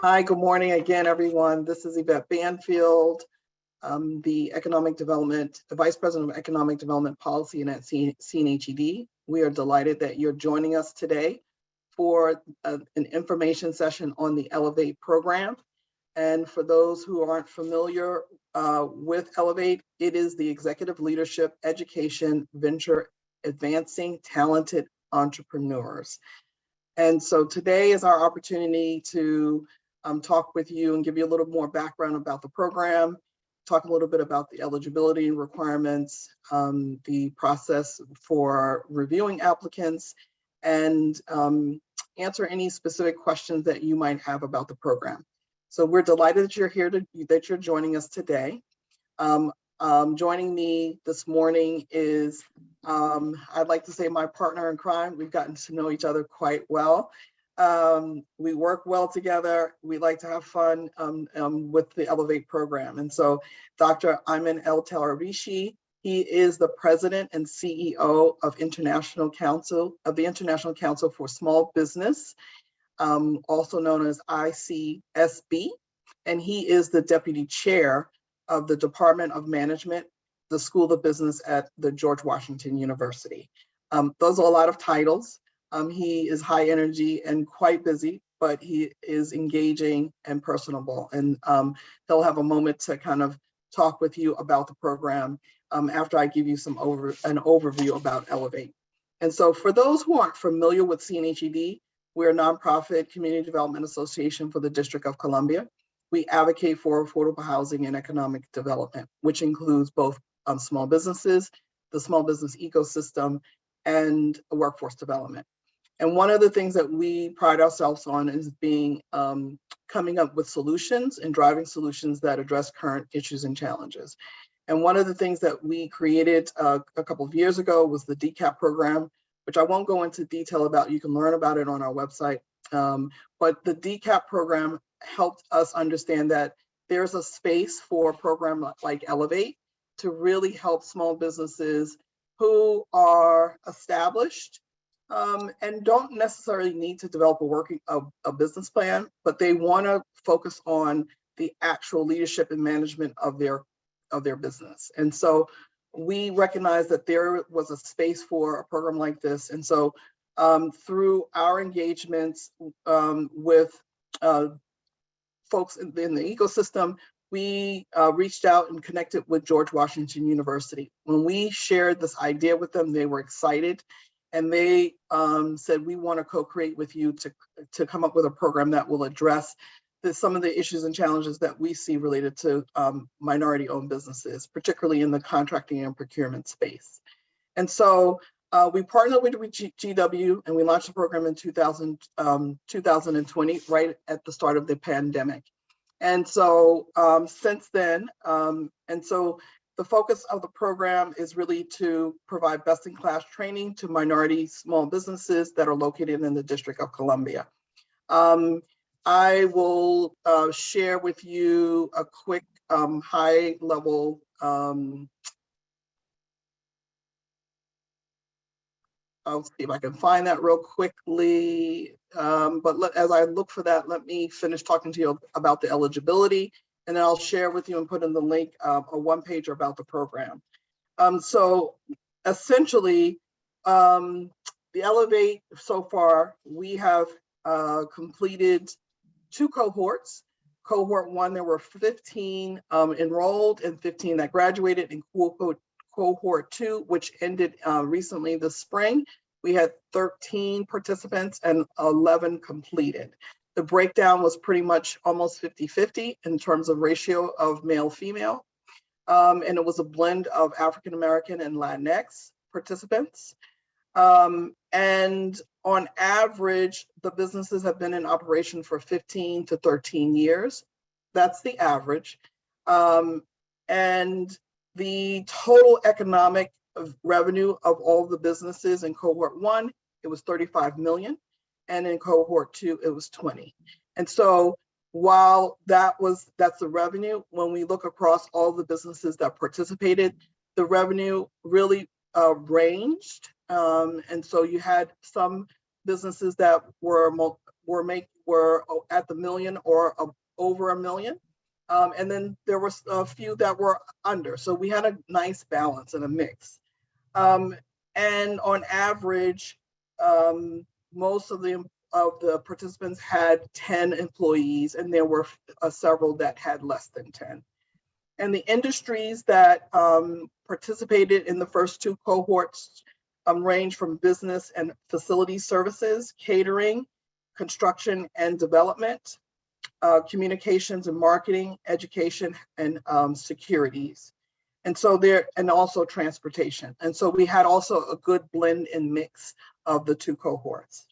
Hi, good morning again, everyone. This is Yvette Banfield, the Vice President of Economic Development Policy at CNHED. We are delighted that you're joining us today for an information session on the Elevate program. And for those who aren't familiar with Elevate, it is the Executive Leadership Education Venture Advancing Talented Entrepreneurs. And so today is our opportunity to talk with you and give you a little more background about the program, talk a little bit about the eligibility requirements, the process for reviewing applicants, and answer any specific questions that you might have about the program. So we're delighted that you're here, that you're joining us today. Joining me this morning is, I'd like to say, my partner in crime. We've gotten to know each other quite well. We work well together. We like to have fun with the Elevate program. And so Dr. Ayman El-Tarabishi, he is the president and CEO of the International Council for Small Business, also known as ICSB. And he is the deputy chair of the Department of Management, the School of Business at the George Washington University. Those are a lot of titles. He is high energy and quite busy, but he is engaging and personable. And he'll have a moment to kind of talk with you about the program after I give you an overview about Elevate. And so for those who aren't familiar with CNHED, we're a nonprofit community development association for the District of Columbia. We advocate for affordable housing and economic development, which includes both small businesses, the small business ecosystem, and workforce development. And one of the things that we pride ourselves on is coming up with solutions and driving solutions that address current issues and challenges. And one of the things that we created a couple of years ago was the DCAP program, which I won't go into detail about. You can learn about it on our website. But the DCAP program helped us understand that there's a space for a program like Elevate to really help small businesses who are established and don't necessarily need to develop a business plan, but they want to focus on the actual leadership and management of their business. And so we recognize that there was a space for a program like this. And so through our engagements with folks in the ecosystem, we reached out and connected with George Washington University. When we shared this idea with them, they were excited. And they said, we want to co-create with you to come up with a program that will address some of the issues and challenges that we see related to minority-owned businesses, particularly in the contracting and procurement space. And so we partnered with GW and we launched the program in 2020, right at the start of the pandemic. And so since then, the focus of the program is really to provide best-in-class training to minority small businesses that are located in the District of Columbia. I will share with you a quick high-level I'll see if I can find that real quickly. But as I look for that, let me finish talking to you about the eligibility, and then I'll share with you and put in the link a one-pager about the program. So essentially, the Elevate so far, we have completed 2 cohorts. Cohort 1, there were 15 enrolled and 15 that graduated. In Cohort 2, which ended recently this spring, we had 13 participants and 11 completed. The breakdown was pretty much almost 50-50 in terms of ratio of male-female. And it was a blend of African-American and Latinx participants. And on average, the businesses have been in operation for 15 to 13 years. That's the average. And the total economic revenue of all the businesses in Cohort 1, it was 35 million. And in Cohort 2, it was 20. And so while that's the revenue, when we look across all the businesses that participated, the revenue really ranged. And so you had some businesses that were were at the million or over $1 million. And then there was a few that were under. So we had a nice balance and a mix. And on average, most of the participants had 10 employees, and there were several that had less than 10. And the industries that participated in the first two cohorts range from business and facility services, catering, construction and development, communications and marketing, education, and securities. And so and also transportation. And so we had also a good blend and mix of the two cohorts.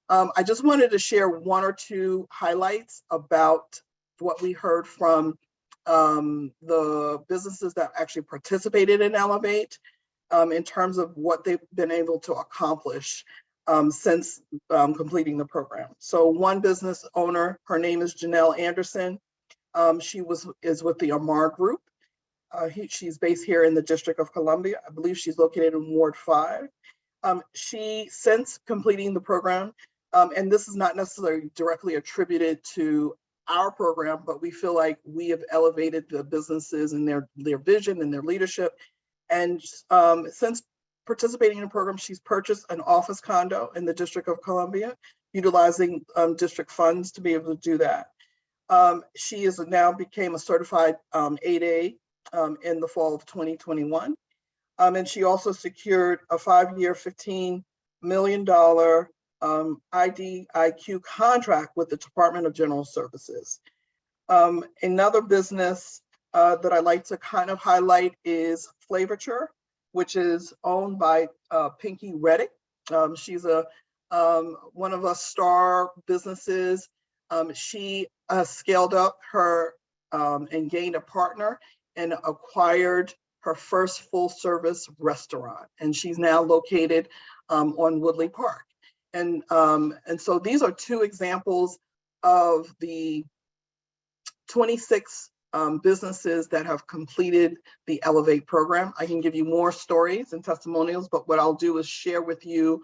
I just wanted to share one or two highlights about what we heard from the businesses that actually participated in Elevate in terms of what they've been able to accomplish since completing the program. So one business owner, her name is Janelle Anderson. She is with the Amar Group. She's based here in the District of Columbia. I believe she's located in Ward 5. She, since completing the program, and this is not necessarily directly attributed to our program, but we feel like we have elevated the businesses and their vision and their leadership. And since participating in the program, she's purchased an office condo in the District of Columbia, utilizing district funds to be able to do that. She is now became a certified 8A in the fall of 2021. And she also secured a 5-year, $15 million IDIQ contract with the Department of General Services. Another business that I like to kind of highlight is Flavature, which is owned by Pinky Reddick. She's one of our star businesses. She scaled up her and gained a partner and acquired her first full service restaurant. And she's now located on Woodley Park. And so these are two examples of the 26 businesses that have completed the Elevate program. I can give you more stories and testimonials, but what I'll do is share with you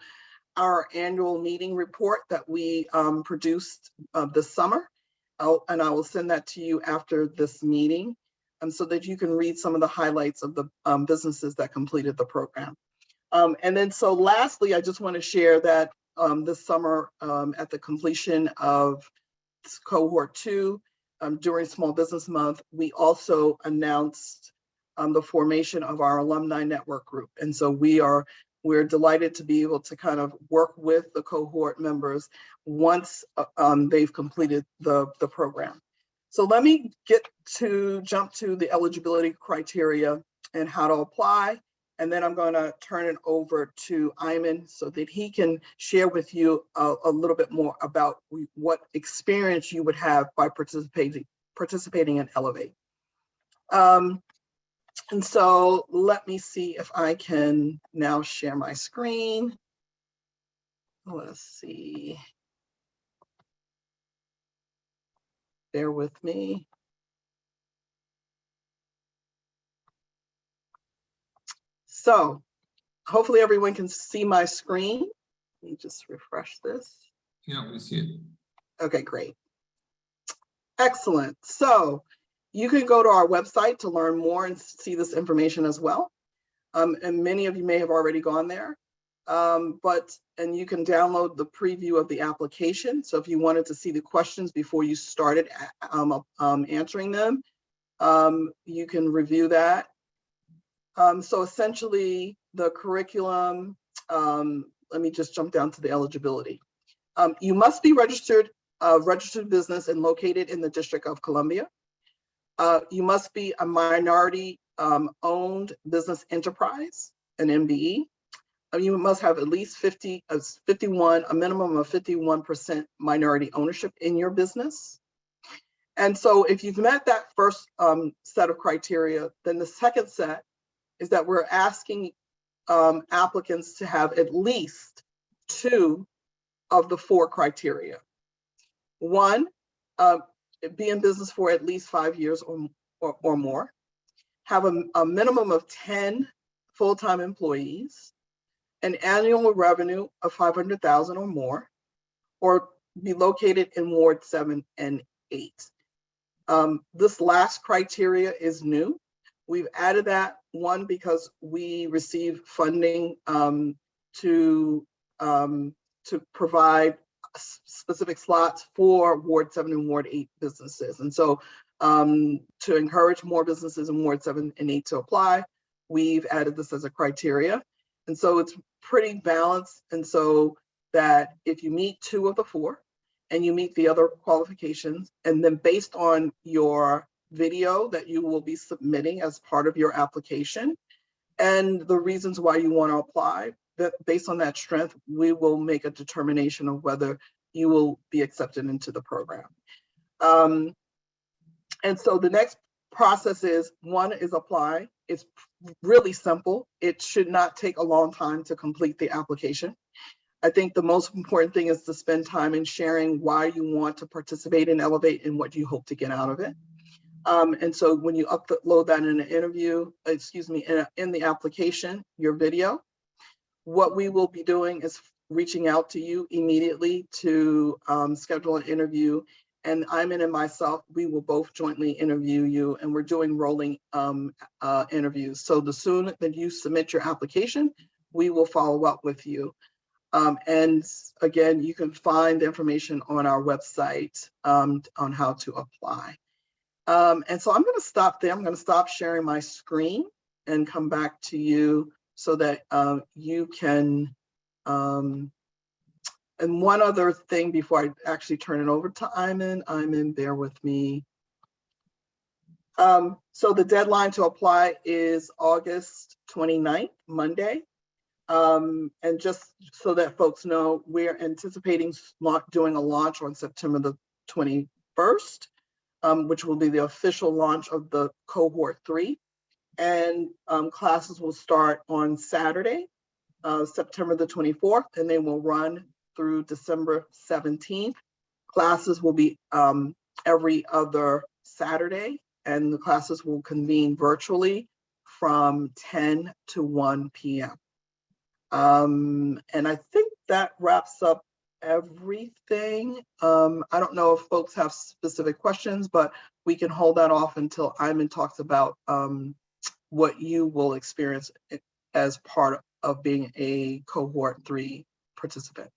our annual meeting report that we produced this summer. And I will send that to you after this meeting so that you can read some of the highlights of the businesses that completed the program. And then so lastly, I just want to share that this summer at the completion of Cohort 2, during Small Business Month, we also announced the formation of our alumni network group. And so we're delighted to be able to kind of work with the cohort members once they've completed the program. So let me jump to the eligibility criteria and how to apply. And then I'm going to turn it over to Ayman so that he can share with you a little bit more about what experience you would have by participating in Elevate. And so let me see if I can now share my screen. Let's see. Bear with me. So hopefully everyone can see my screen. Let me just refresh this. Yeah, we see it. Okay, great. Excellent. So you can go to our website to learn more and see this information as well. And many of you may have already gone there. And you can download the preview of the application. So if you wanted to see the questions before you started answering them, you can review that. So essentially the curriculum, let me just jump down to the eligibility. You must be registered business and located in the District of Columbia. You must be a minority owned business enterprise, an MBE. You must have at least a minimum of 51% minority ownership in your business. And so if you've met that first set of criteria, then the second set is that we're asking applicants to have at least 2 of the 4 criteria. 1, be in business for at least 5 years or more, have a minimum of 10 full-time employees, an annual revenue of $500,000 or more, or be located in Ward 7 and 8. This last criteria is new. We've added that one because we receive funding to provide specific slots for Ward 7 and Ward 8 businesses. And so to encourage more businesses in Ward 7 and 8 to apply, we've added this as a criteria. And so it's pretty balanced. And so that if you meet 2 of the 4 and you meet the other qualifications, and then based on your video that you will be submitting as part of your application and the reasons why you want to apply, that based on that strength, we will make a determination of whether you will be accepted into the program. And so the next process is, one is apply. It's really simple. It should not take a long time to complete the application. I think the most important thing is to spend time in sharing why you want to participate in Elevate and what you hope to get out of it. And so when you upload that in an interview, in the application, your video, what we will be doing is reaching out to you immediately to schedule an interview. And Ayman and myself, we will both jointly interview you, and we're doing rolling interviews. So the sooner that you submit your application, we will follow up with you. And again, you can find the information on our website on how to apply. And so I'm going to stop there. I'm going to stop sharing my screen and come back to you so that you can. And one other thing before I actually turn it over to Ayman, bear with me. So the deadline to apply is August 29th, Monday. And just so that folks know, we're anticipating doing a launch on September the 21st, which will be the official launch of the Cohort 3. And classes will start on Saturday, September the 24th, and they will run through December 17th. Classes will be every other Saturday, and the classes will convene virtually from 10 to 1 p.m. And I think that wraps up everything. I don't know if folks have specific questions, but we can hold that off until Ayman talks about what you will experience as part of being a Cohort 3 participant.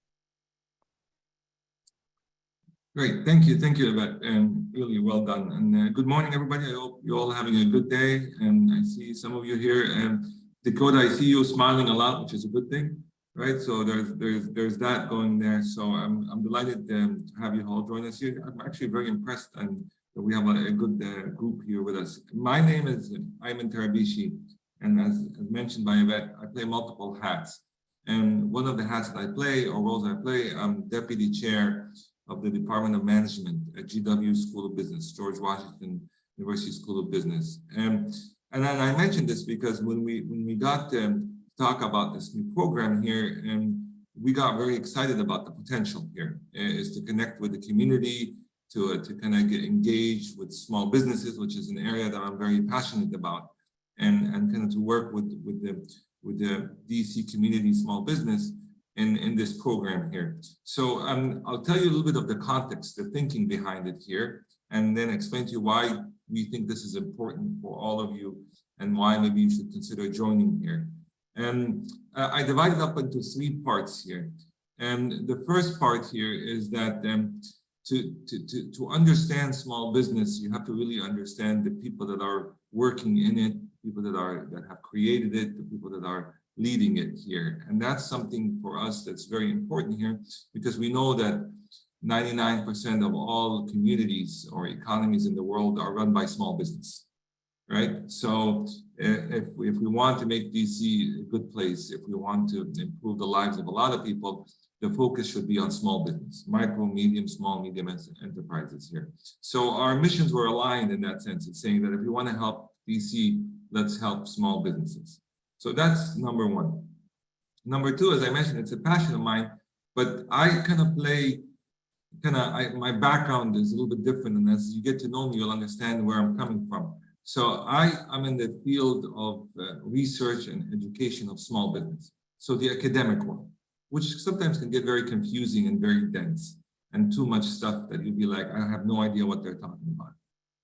Great, thank you, Yvette, and really well done. And good morning, everybody. I hope you're all having a good day. And I see some of you here. And Dakota, I see you smiling a lot, which is a good thing, right? So there's that going there. So I'm delighted to have you all join us here. I'm actually very impressed, and we have a good group here with us. My name is Ayman Tarabishi, and as mentioned by Yvette, I play multiple hats. And one of the hats that I play, or roles I play, I'm deputy chair of the Department of Management at GW School of Business, George Washington University School of Business. And then I mentioned this because when we got to talk about this new program here, and we got very excited about the potential here, is to connect with the community, to kind of get engaged with small businesses, which is an area that I'm very passionate about, and kind of to work with the DC community small business in this program here. So I'll tell you a little bit of the context, the thinking behind it here, and then explain to you why we think this is important for all of you and why maybe you should consider joining here. And I divided up into 3 parts here. And the first part here is that to understand small business, you have to really understand the people that are working in it, people that have created it, the people that are leading it here. And that's something for us that's very important here, because we know that 99% of all communities or economies in the world are run by small business, right? So if we want to make DC a good place, if we want to improve the lives of a lot of people, the focus should be on small business, micro, medium, small, medium enterprises here. So our missions were aligned in that sense. It's saying that if we want to help DC, let's help small businesses. So that's number 1. Number 2, as I mentioned, it's a passion of mine, but I kind of play, my background is a little bit different, and as you get to know me, you'll understand where I'm coming from. So I'm in the field of research and education of small business. So the academic one, which sometimes can get very confusing and very dense. and too much stuff that you'd be like, I have no idea what they're talking about.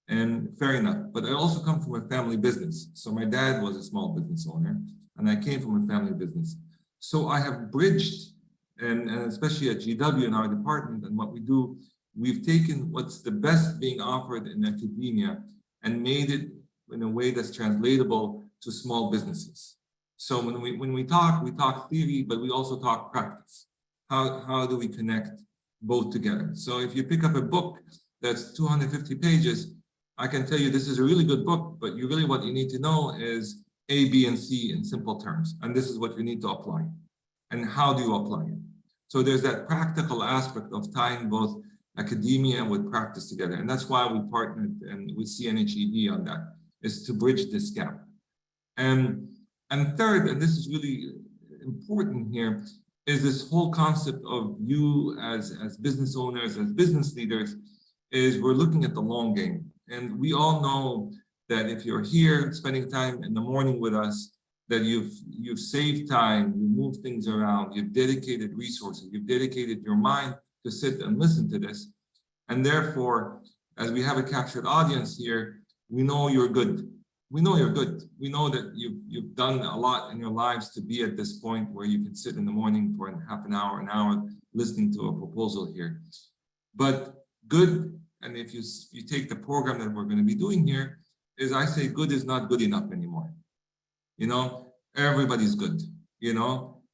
And fair enough, but I also come from a family business. So my dad was a small business owner, and I came from a family business. So I have bridged, and especially at GW in our department and what we do, we've taken what's the best being offered in academia and made it in a way that's translatable to small businesses. So when we talk theory, but we also talk practice. How do we connect both together? So if you pick up a book that's 250 pages, I can tell you this is a really good book, but what you need to know is A, B, and C in simple terms. And this is what you need to apply. And how do you apply it? So there's that practical aspect of tying both academia with practice together. And that's why we partnered with CNHED on that, is to bridge this gap. And third, and this is really important here, is this whole concept of you as business owners, as business leaders, is we're looking at the long game. And we all know that if you're here spending time in the morning with us, that you've saved time, you move things around, you've dedicated resources, you've dedicated your mind to sit and listen to this. And therefore, as we have a captured audience here, we know you're good. We know you're good. We know that you've done a lot in your lives to be at this point where you can sit in the morning for half an hour, listening to a proposal here. But good, and if you take the program that we're going to be doing here, is I say good is not good enough anymore. Everybody's good,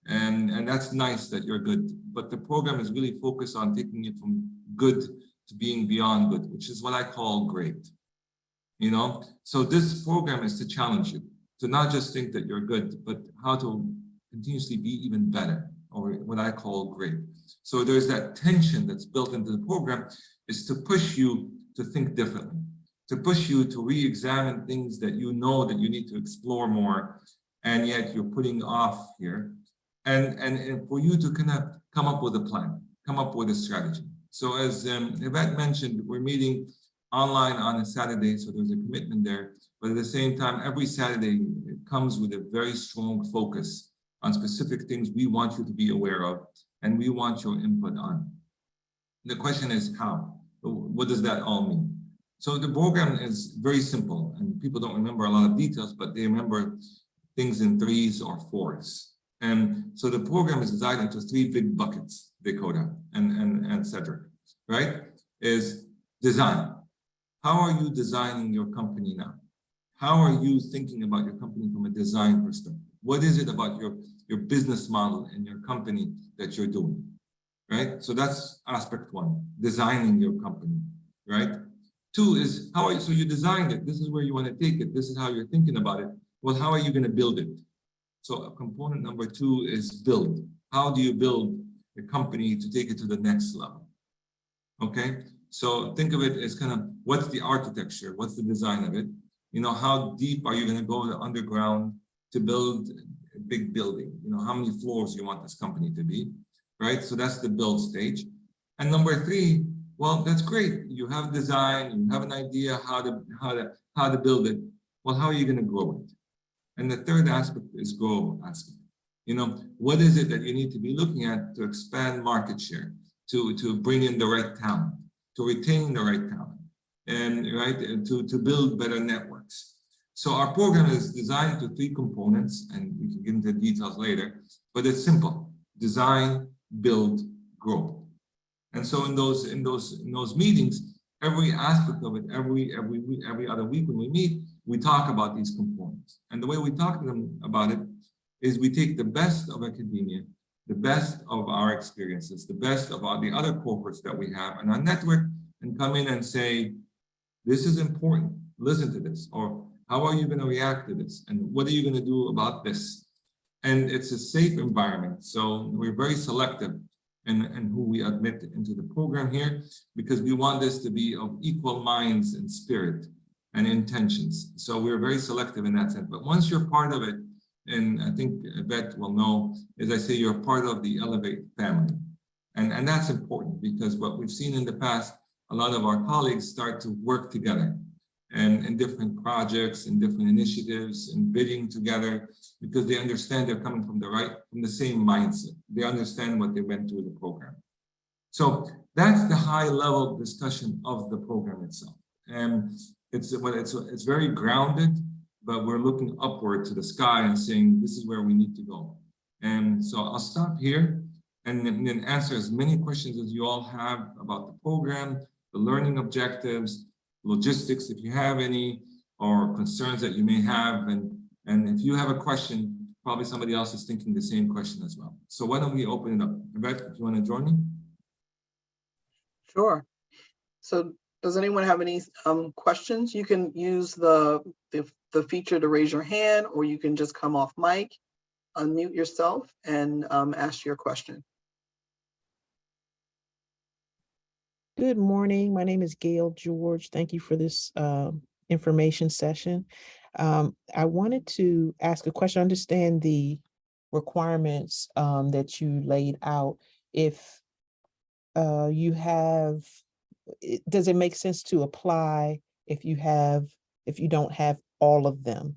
and that's nice that you're good. But the program is really focused on taking it from good to being beyond good, which is what I call great. So this program is to challenge you to not just think that you're good, but how to continuously be even better, or what I call great. So there's that tension that's built into the program, is to push you to think differently, to push you to re-examine things that you know that you need to explore more, and yet you're putting off here, and for you to kind of come up with a plan, come up with a strategy. So as Yvette mentioned, we're meeting online on a Saturday, so there's a commitment there. But at the same time, every Saturday, it comes with a very strong focus on specific things we want you to be aware of, and we want your input on. The question is how? What does that all mean? So the program is very simple, and people don't remember a lot of details, but they remember things in 3s or 4s. And so the program is divided into 3 big buckets, Dakota and Cedric, right? Is design. How are you designing your company now? How are you thinking about your company from a design perspective? What is it about your business model and your company that you're doing, right? So that's aspect 1, designing your company, right? 2 is so you designed it. This is where you want to take it. This is how you're thinking about it. Well, how are you going to build it? So component number 2 is build. How do you build a company to take it to the next level? Okay. So think of it as kind of what's the architecture, what's the design of it? How deep are you going to go to underground to build a big building? How many floors you want this company to be, right? So that's the build stage. And number 3, well, that's great. You have design, you have an idea how to build it. Well, how are you going to grow it? And the third aspect is grow aspect. What is it that you need to be looking at to expand market share, to bring in the right talent, to retain the right talent, and to build better networks. So our program is designed to 3 components, and we can get into the details later, but it's simple: design, build, grow. And so in those meetings, every aspect of it, every other week when we meet, we talk about these components. And the way we talk to them about it is we take the best of academia, the best of our experiences, the best of the other cohorts that we have in our network, and come in and say, this is important, listen to this, or how are you going to react to this? And what are you going to do about this? And it's a safe environment. So we're very selective in who we admit into the program here, because we want this to be of equal minds and spirit and intentions. So we're very selective in that sense. But once you're part of it, and I think Yvette will know, as I say, you're part of the Elevate family. And that's important, because what we've seen in the past, a lot of our colleagues start to work together and in different projects and different initiatives and bidding together, because they understand they're coming from the same mindset. They understand what they went through the program. So That's the high level discussion of the program itself. And it's very grounded, but we're looking upward to the sky and saying, this is where we need to go. And so I'll stop here and then answer as many questions as you all have about the program, the learning objectives, logistics, if you have any, or concerns that you may have. And if you have a question, probably somebody else is thinking the same question as well. So why don't we open it up? Yvette, if you want to join me? Sure. So does anyone have any questions? You can use the feature to raise your hand, or you can just come off mic, unmute yourself, and ask your question. Good morning. My name is Gail George. Thank you for this information session. I wanted to ask a question. I understand the requirements that you laid out. If you have, does it make sense to apply if you don't have all of them?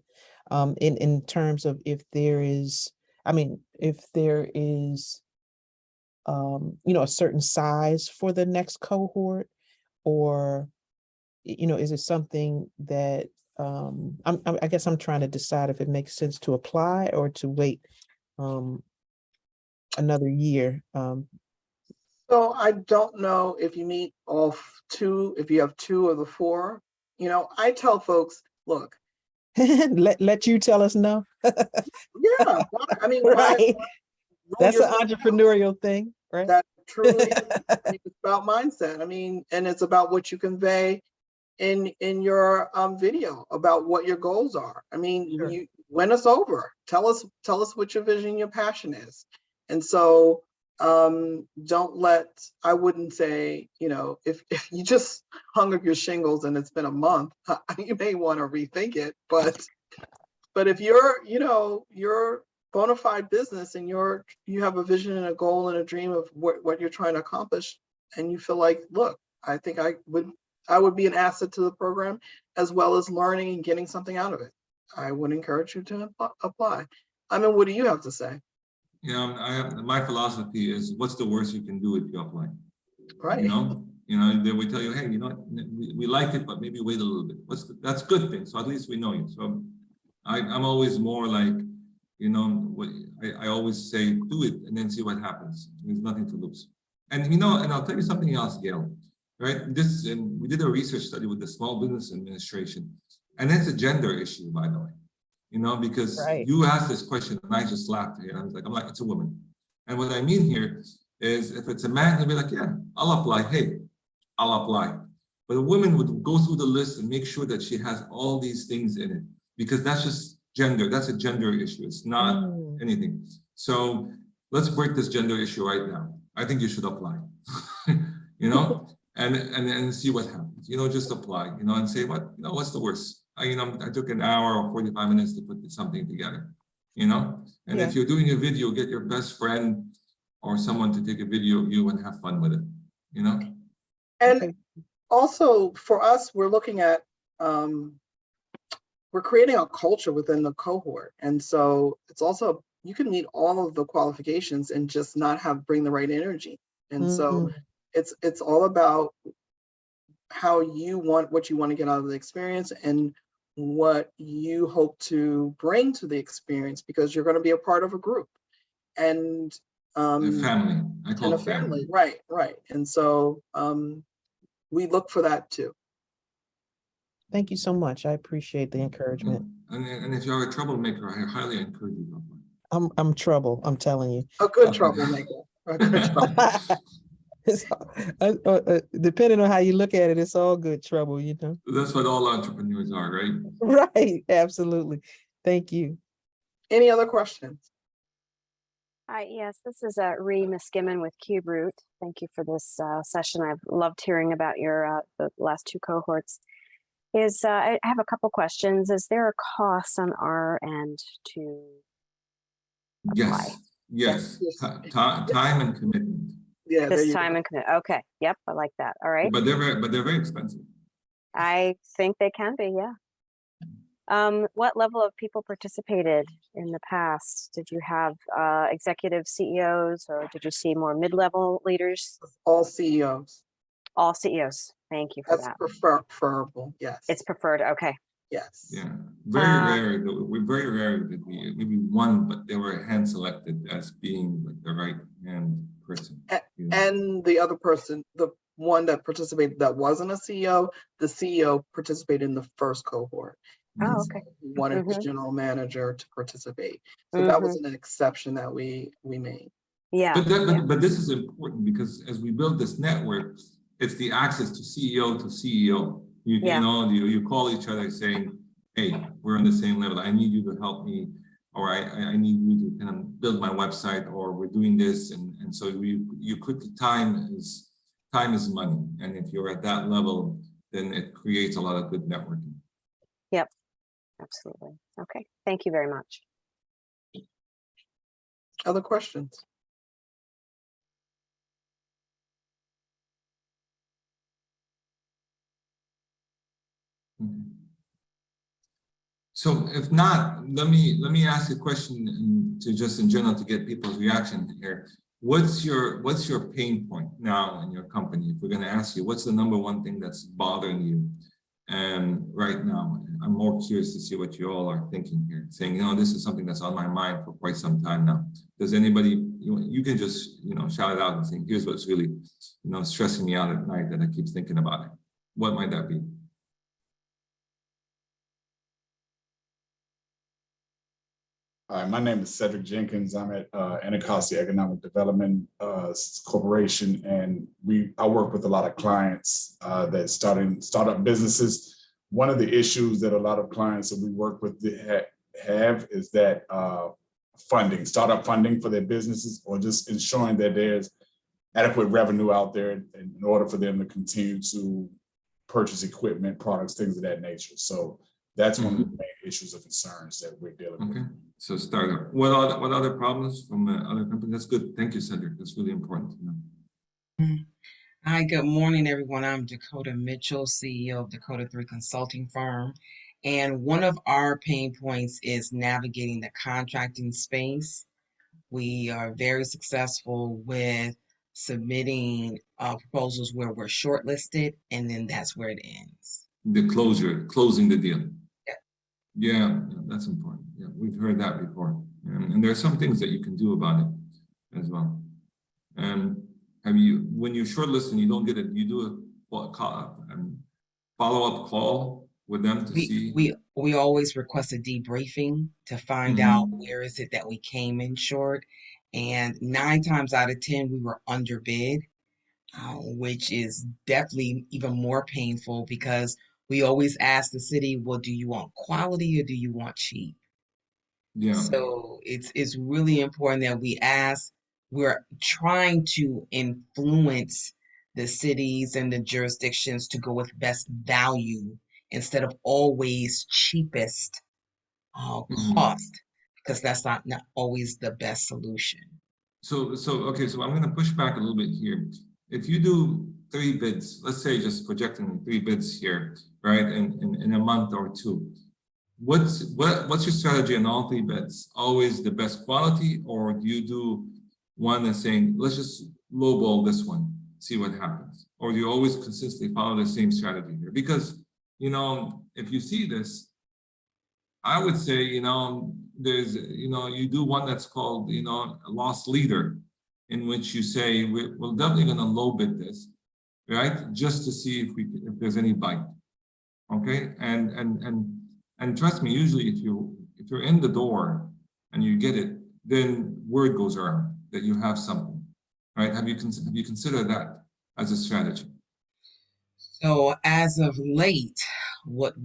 In terms of if there is, if there is a certain size for the next cohort, or, is it something that I guess I'm trying to decide if it makes sense to apply or to wait another year. So I don't know if you meet all two, if you have two of the four. I tell folks, look. let you tell us no. Yeah, I mean, right. That's an out. entrepreneurial thing, right? That truly is. It's about mindset. I mean, and it's about what you convey in your video about what your goals are. I mean, Sure. You win us over. Tell us what your vision, your passion is. And so I wouldn't say, if you just hung up your shingles and it's been a month, you may want to rethink it. But if you're bona fide business and you have a vision and a goal and a dream of what you're trying to accomplish, and you feel like, look, I think I would be an asset to the program, as well as learning and getting something out of it, I would encourage you to apply. I mean, what do you have to say? My philosophy is, what's the worst you can do if you apply? Right. They will tell you, hey, we like it, but maybe wait a little bit. That's a good thing. So at least we know you. So I'm always more like, I always say, do it and then see what happens. There's nothing to lose. And and I'll tell you something else, Gail. Right? We did a research study with the Small Business Administration, and it's a gender issue, by the way. Because right. You asked this question and I just laughed here. I'm like, it's a woman. And what I mean here is, if it's a man, he'll be like, yeah, I'll apply. Hey, I'll apply. But a woman would go through the list and make sure that she has all these things in it, because that's just gender. That's a gender issue. It's not anything. So let's break this gender issue right now. I think you should apply. and see what happens. Just apply. And say what's the worst? I took an hour or 45 minutes to put something together. And Yeah. If you're doing a video, get your best friend or someone to take a video of you and have fun with it. And okay. Also, for us, we're looking at we're creating a culture within the cohort, and so it's also, you can meet all of the qualifications and just not bring the right energy. And so it's all about what you want to get out of the experience and what you hope to bring to the experience, because you're going to be a part of a group and a family. I call it family. Right. And so we look for that too. Thank you so much. I appreciate the encouragement. And if you're a troublemaker, I highly encourage you to apply. I'm trouble. I'm telling you. A good troublemaker. A good troublemaker. Depending on how you look at it, it's all good trouble, That's what all entrepreneurs are, right? Right, absolutely. Thank you. Any other questions? Hi, yes, this is Ree Miskimen with CubeRoot. Thank you for this session. I've loved hearing about your the last two cohorts. I have a couple questions. Is there a cost on our end to apply? Yes. Time and commitment. Yeah, this time and commitment. Okay, yep, I like that. All right. But they're very expensive. I think they can be, yeah. What level of people participated in the past? Did you have executive CEOs, or did you see more mid-level leaders? All CEOs. All CEOs. Thank you for That's that. preferable. Yes. It's preferred. Okay. Yes. Yeah, very rare. We're very rare that we maybe one, but they were hand selected as being like the right hand person. And the other person, the one that participated that wasn't a CEO, the CEO participated in the first cohort. Oh, okay. He wanted his general manager to participate. So that was an exception that we made. Yeah. But this is important because as we build this network, it's the access to CEO. You know, you call each other saying, hey, we're on the same level. I need you to help me, or I need you to kind of build my website, or we're doing this. And so you quickly, time is money. And if you're at that level, then it creates a lot of good networking. Yep, absolutely. Okay, thank you very much. Other questions? So if not, let me ask a question to just in general to get people's reaction here. What's your pain point now in your company? If we're going to ask you, what's the number one thing that's bothering you right now? I'm more curious to see what you all are thinking here, saying, you know, this is something that's on my mind for quite some time now. Does anybody, you can just, shout it out and say, here's what's really, stressing me out at night that I keep thinking about it. What might that be? Hi, my name is Cedric Jenkins. I'm at Anacostia Economic Development Corporation, and I work with a lot of clients that startup businesses. One of the issues that a lot of clients that we work with have is that startup funding for their businesses, or just ensuring that there's adequate revenue out there in order for them to continue to purchase equipment, products, things of that nature. So that's one of the main issues of concerns that we're dealing with. So startup. What other problems from other companies? That's good. Thank you, Cedric. That's really important to know. Hi, good morning, everyone. I'm Dakota Mitchell, CEO of Dakota 3 Consulting Firm. And one of our pain points is navigating the contracting space. We are very successful with submitting proposals where we're shortlisted, and then that's where it ends. The closing the deal. Yeah, that's important. Yeah, we've heard that before. And there are some things that you can do about it as well. When you shortlist and you don't get it, you do a follow-up call with them to see? We always request a debriefing to find out where is it that we came in short. And 9 times out of 10, we were underbid, which is definitely even more painful because we always ask the city, well, do you want quality or do you want cheap? Yeah. So it's really important that we ask. We're trying to influence the cities and the jurisdictions to go with best value instead of always cheapest cost, because that's not always the best solution. So I'm going to push back a little bit here. If you do 3 bids, let's say just projecting 3 bids here, right, in a month or 2, what's your strategy on all 3 bids? Always the best quality, or do you do one that's saying, let's just lowball this one, see what happens? Or do you always consistently follow the same strategy here? Because, if you see this, I would say, there's, you do one that's called, a loss leader, in which you say, we're definitely going to low bid this, right? Just to see if there's any bite. Okay. And trust me, usually if you're in the door and you get it, then word goes around that you have something, right? Have you considered that as a strategy? So as of late, what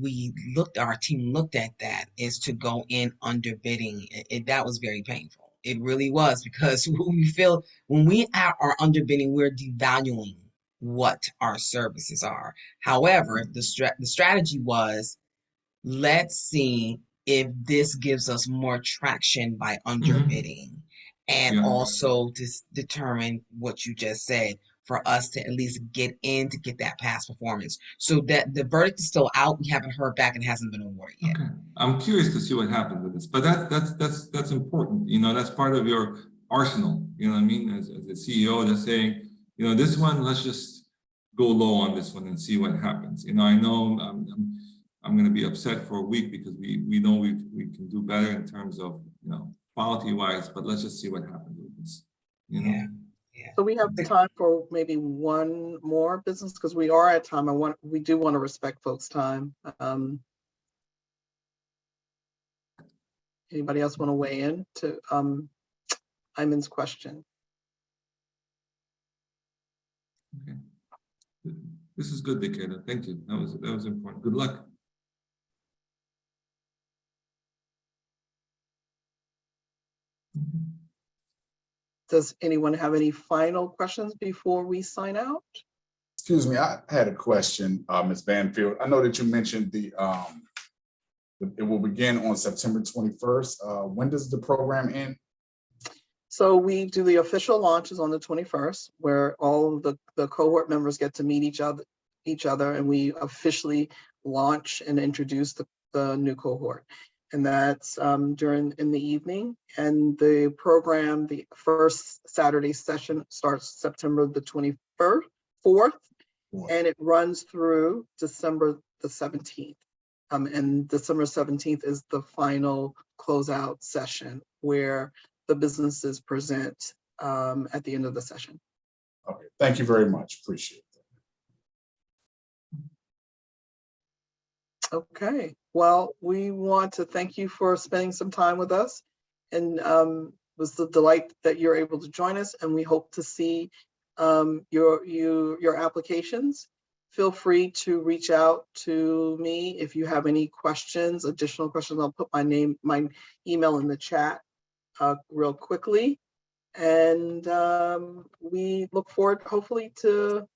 our team looked at that is to go in under bidding. That was very painful. It really was, because we feel when we are under bidding, we're devaluing what our services are. However, the strategy was, let's see if this gives us more traction by underbidding, and also to determine what you just said. for us to at least get in to get that past performance. So that the verdict is still out. We haven't heard back and hasn't been awarded yet. Okay, I'm curious to see what happens with this, but that's important. That's part of your arsenal. You know what I mean? As a CEO, just saying, this one, let's just go low on this one and see what happens. I know I'm going to be upset for a week because we know we can do better in terms of quality wise, but let's just see what happens with this. Yeah. So we have time for maybe one more business because we are at time. We do want to respect folks' time. Anybody else want to weigh in to Iman's question? Okay. This is good, Decatur. Thank you. That was important. Good luck. Does anyone have any final questions before we sign out? Excuse me, I had a question, Ms. Banfield. I know that you mentioned it will begin on September 21st. When does the program end? So we do the official launches on the 21st, where all of the cohort members get to meet each other, and we officially launch and introduce the new cohort. And that's in the evening. And the program, the first Saturday session starts September the 4th, and it runs through December the 17th. And December 17th is the final closeout session where the businesses present at the end of the session. Okay, thank you very much. Appreciate that. Okay, well, we want to thank you for spending some time with us, and it was a delight that you're able to join us, and we hope to see your applications. Feel free to reach out to me if you have any questions, additional questions. I'll put my email in the chat real quickly, and we look forward hopefully to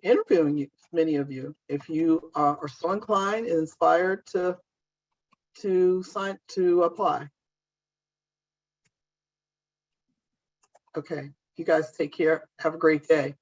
interviewing many of you if you are so inclined and inspired to apply. Okay, you guys take care. Have a great day.